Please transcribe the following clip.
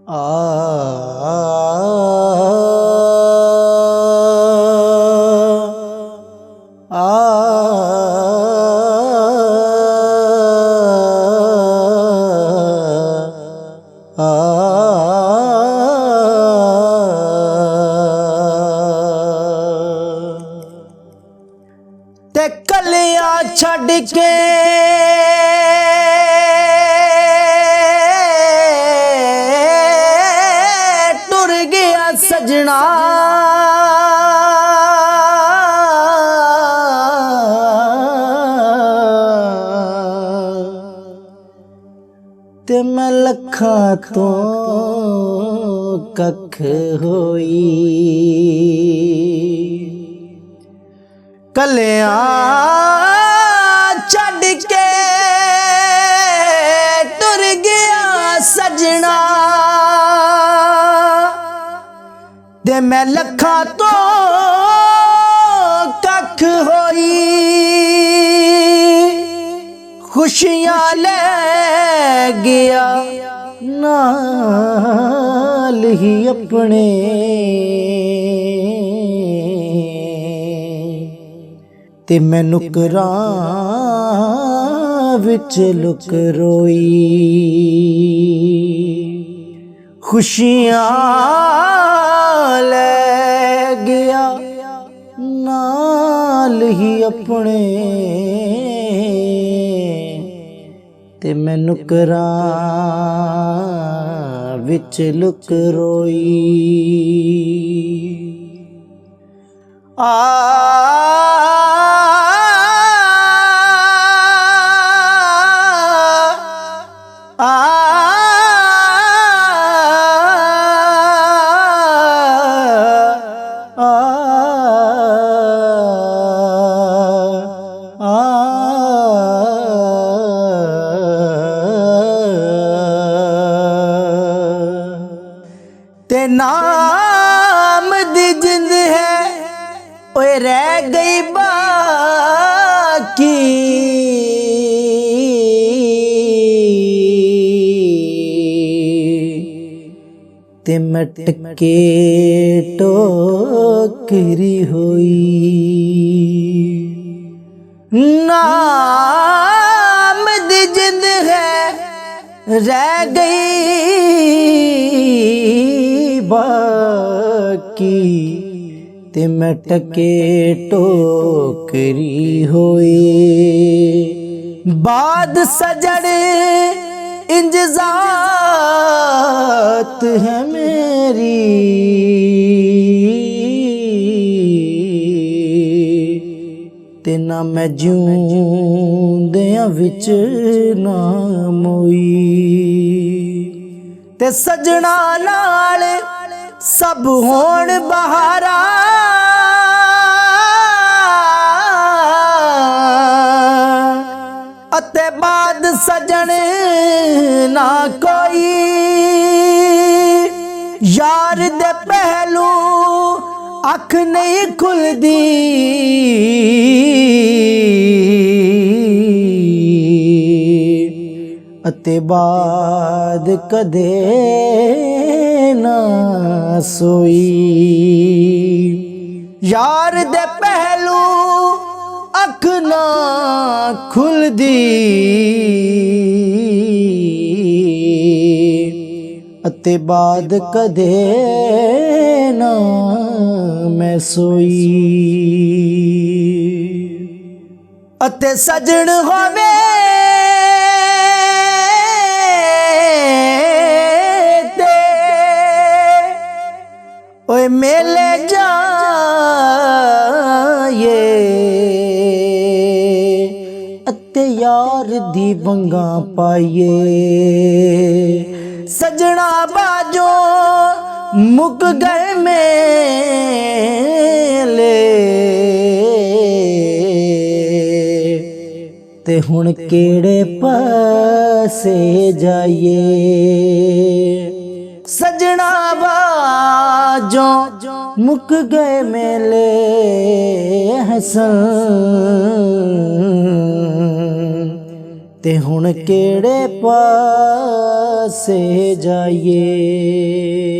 आ ते कलियां छड़ के टुर गया सजना ते मैं लखा तो कख होई कलियां छड़ के टुर गया सजना ते मैं लखा तो कख होई खुशियां ले गया नाल ही अपने ते मैं नुकरां विच लुक रोई खुशियां ले गया नाल ही अपने ते मैं नुकरां विच लुक रोई ते नाम दी जिंद है ओए रह गई बाकी ते मैं टके टोकरी होई नाम दी जिंद है रह गई बाकी ते मैं टके टोकरी होई बाद सजड़ इंज जात है मेरी ते ना मैं जिउंदियां विच ना मोई ते सजना नाल सब होण बहारा अते बाद सजन ना कोई यार दे पहलू अख नहीं खुलदी अते बाद कदे ना सोई यार दे पहलू अख ना खुलदी अते बाद कदे ना मैं सोई अते सजन होवे ओए मेले जाए अते यार दी वंगा पाइए सजना बाजो मुक गए मेले ते हुण केड़े पासे जाइए सजना बाजो मुक गए मेले हसन ते हुण केड़े पास पासे जाइए।